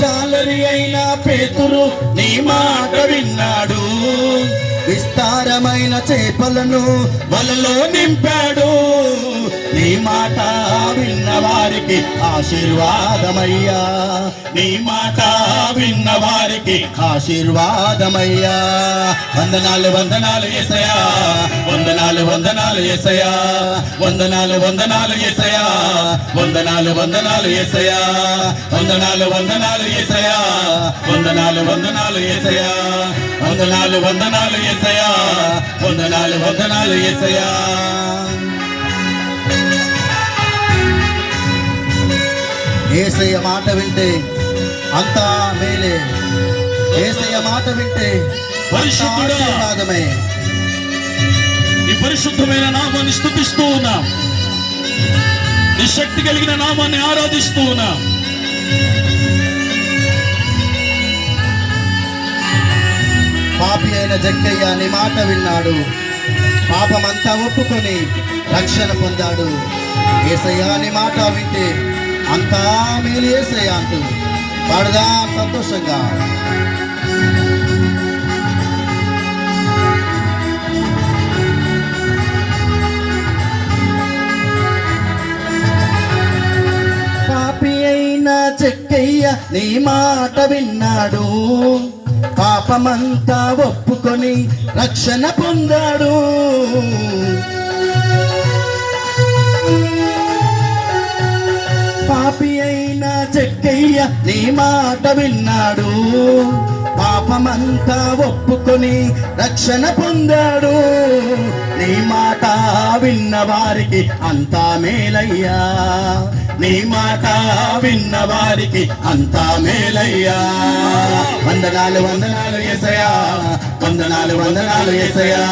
జాలరి అయిన పేతురు నీ మాట విన్నాడు, విస్తారమైన చేపలను వలలో నింపాడు. నీ మాట విన్న వారికి ఆశీర్వాదమయ్యా, నీ మాట విన్న వారికి ఆశీర్వాదమయ్యా. వందనాలు వందనాలు యేసయ్యా, వందనాలు వందనాలు యేసయ్యా, వందనాలు వందనాలు యేసయ్యా, వందనాలు వందనాలు యేసయ్యా, వందనాలు వందనాలు యేసయ్యా, వందనాలు వందనాలు యేసయ్యా, వందనాలు వందనాలు యేసయ్యా, వందనాలు వందనాలు యేసయ్యా. యేసయ్య మాట వింటే అంతా మేలే, యేసయ్య మాట వింటే పరిశుద్ధమే. నీ పరిశుద్ధమైన నామాన్ని స్తుతిస్తూ ఉన్నాం, నీ శక్తి కలిగిన నామాన్ని ఆరాధిస్తూ ఉన్నాం. పాపి అయిన జక్కయ్య నీ మాట విన్నాడు, పాపమంతా ఒప్పుకొని రక్షణ పొందాడు. యేసయ్య నీ మాట వింటే అంతా మేలు యేసయ్య అంటూ పాడదాం సంతోషంగా. పాపి అయిన జక్కయ్య నీ మాట విన్నాడు, పాపమంతా ఒప్పుకొని రక్షణ పొందాడు. పాపి అయిన జక్కయ్య నీ మాట విన్నాడు, పాపమంతా ఒప్పుకొని రక్షణ పొందాడు. నీ మాట విన్న వారికి అంతా మేలయ్యా, నీ మాట విన్న వారికి అంతా మేలయ్యా. వందనాలు వందనాలు యేసయ్యా, వందనాలు వందనాలు యేసయ్యా,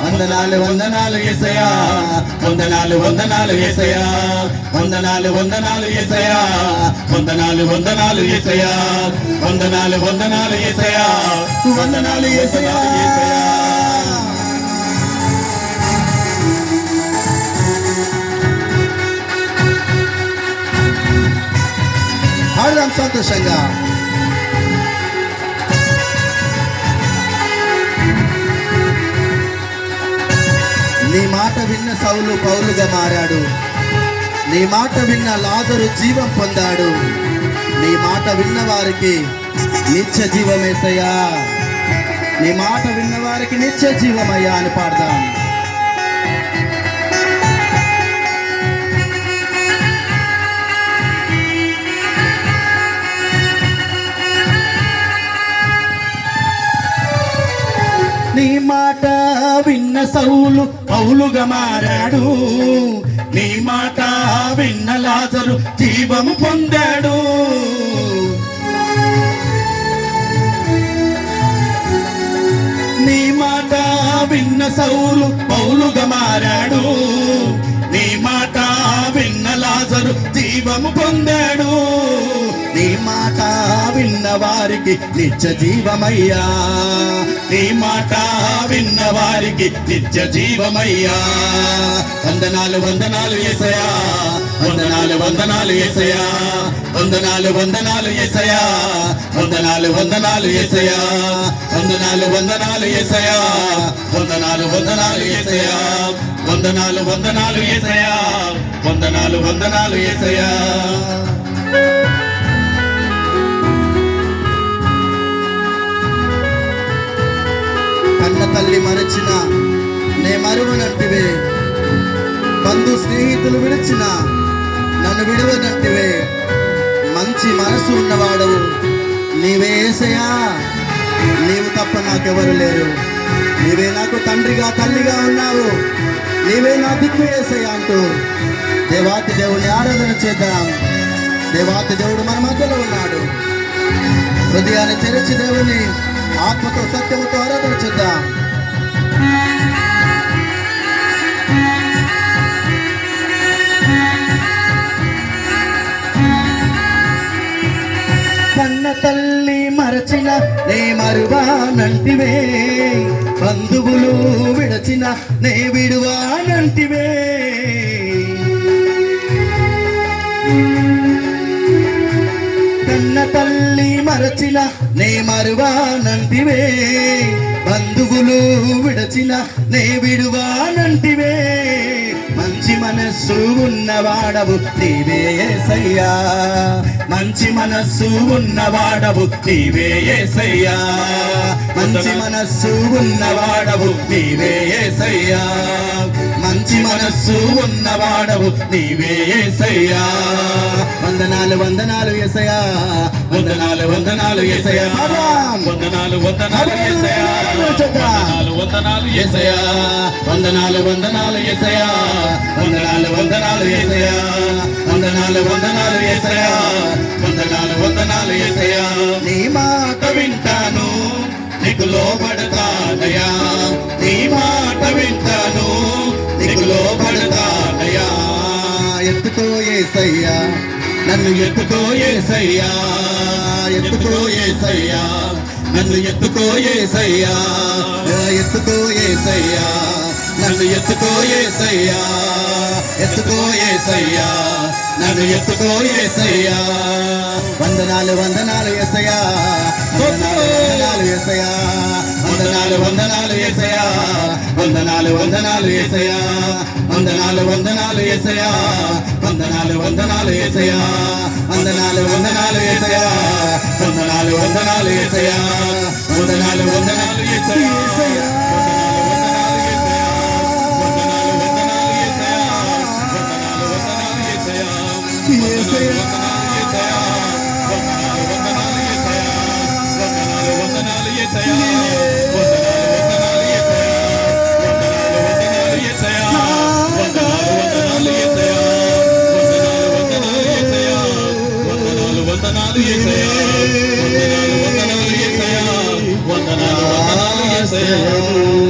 వందనాలు వందనాలు యేసయ్యా, వందనాలు వందనాలు యేసయ్యా, వందనాలు వందనాలు యేసయ్యా, వందనాలు వందనాలు యేసయ్యా, వందనాలు వందనాలు యేసయ్యా, వందనాలు యేసయ్యా. ఆడదాం సంతోషంగా. నీ మాట విన్న సౌలు పౌలుగా మారాడు, నీ మాట విన్న లాజరు జీవం పొందాడు. నీ మాట విన్న వారికి నిత్య జీవమేసయ్యా, నీ మాట విన్న వారికి నిత్య జీవమయ్యా అని పాడదాం. నీ మాట విన్న సౌలు పౌలుగా మారాడు, నీ మాట విన్న లాజరు జీవము పొందాడు. నీ మాట విన్న సౌలు పౌలుగా మారాడు, నీ మాట విన్న లాజరు జీవము పొందాడు. నీ మాట విన్న వారికి నిత్య జీవమయ్యా, నీ మాట విన్న వారికి నిత్య జీవమయ్యా. వందనాలు వందనాలు యేసయ్యా, వందనాలు వందనాలు యేసయ్యా, వందనాలు వందనాలు యేసయ్యా, వందనాలు వందనాలు యేసయ్యా, వందనాలు వందనాలు యేసయ్యా, వందనాలు వందనాలు యేసయ్యా, వందనాలు వందనాలు యేసయ్యా, వందనాలు వందనాలు యేసయ్యా. కన్న తల్లి మరచిన నే మరువనంటివే, బంధు స్నేహితులు విడిచిన నన్ను విడవనంటివే. మంచి మనసు ఉన్నవాడవు నీవే యేసయ్యా, నీవు తప్ప నాకెవరు లేరు. నీవే నాకు తండ్రిగా తల్లిగా ఉన్నావు, నీవే నా దిక్కు యేసయ్యా అంటూ దేవాతి దేవుని ఆరాధన చేద్దాం. దేవాతి దేవుడు మన మధ్యలో ఉన్నాడు. హృదయాన్ని తెరచి దేవుని ఆత్మతో సత్యముతో ఆరాధన చేద్దాం. కన్న తల్లి మరచిన నే మరువానంటివే, బంధువులు విడచిన నే విడువానంటివే. కన్న తల్లి విడచిన నే మరువానంటివే, బంధువులు విడచిన నే విడువానంటివే. మంచి మనస్సు ఉన్నవాడవు నీవే యేసయ్యా, మంచి మనస్సు ఉన్నవాడవు నీవే యేసయ్యా, మంచి మనస్సు ఉన్నవాడవు నీవే యేసయ్యా, మంచి మనస్సు ఉన్నవాడవు నీవే యేసయ్యా. వందనాలు వందనాలు యేసయ్యా, వందనాలు వందనాలు యేసయ్యా, వందనాలు వందనాలు యేసయ్యా, వందనాలు వందనాలు యేసయ్యా, వందనాలు వందనాలు యేసయ్యా, వందనాలు వందనాలు యేసయ్యా, వందనాలు వందనాలు యేసయ్యా, వందనాలు వందనాలు యేసయ్యా. నీ మాట వింటాను నీకు లోబడతానయ్యా, నీ మాట వింటాను నీకు లోబడతానయ్యా. ఎత్తుకో యేసయ్యా, నన్ను ఎత్తుకో యేసయ్యా, ఎత్తుకో యేసయ్యా, నన్ను ఎత్తుకో యేసయ్యా, ఎత్తుకో యేసయ్యా, నన్ను ఎత్తుకో యేసయ్యా, ఎత్తుకో యేసయ్యా, నన్ను ఎత్తుకో యేసయ్యా. వందనాలు వందనాలు యేసయ్యా, వందనాలు వందనాలు యేసయ్యా, వందనాలు వందనాలు యేసయ్యా, వందనాలు వందనాలు యేసయ్యా, వందనాలు వందనాలు యేసయ్యా, వందనాలు వందనాలు యేసయ్యా, వందనాలు వందనాలు యేసయ్యా, వందనాలు వందనాలు యేసయ్యా, వందనాలు వందనాలు యేసయ్యా, వందనాలు యేసయ్యా, వందనాలు వందనాలు యేసయ్యా, వందనాలు వందనాలు యేసయ్యా.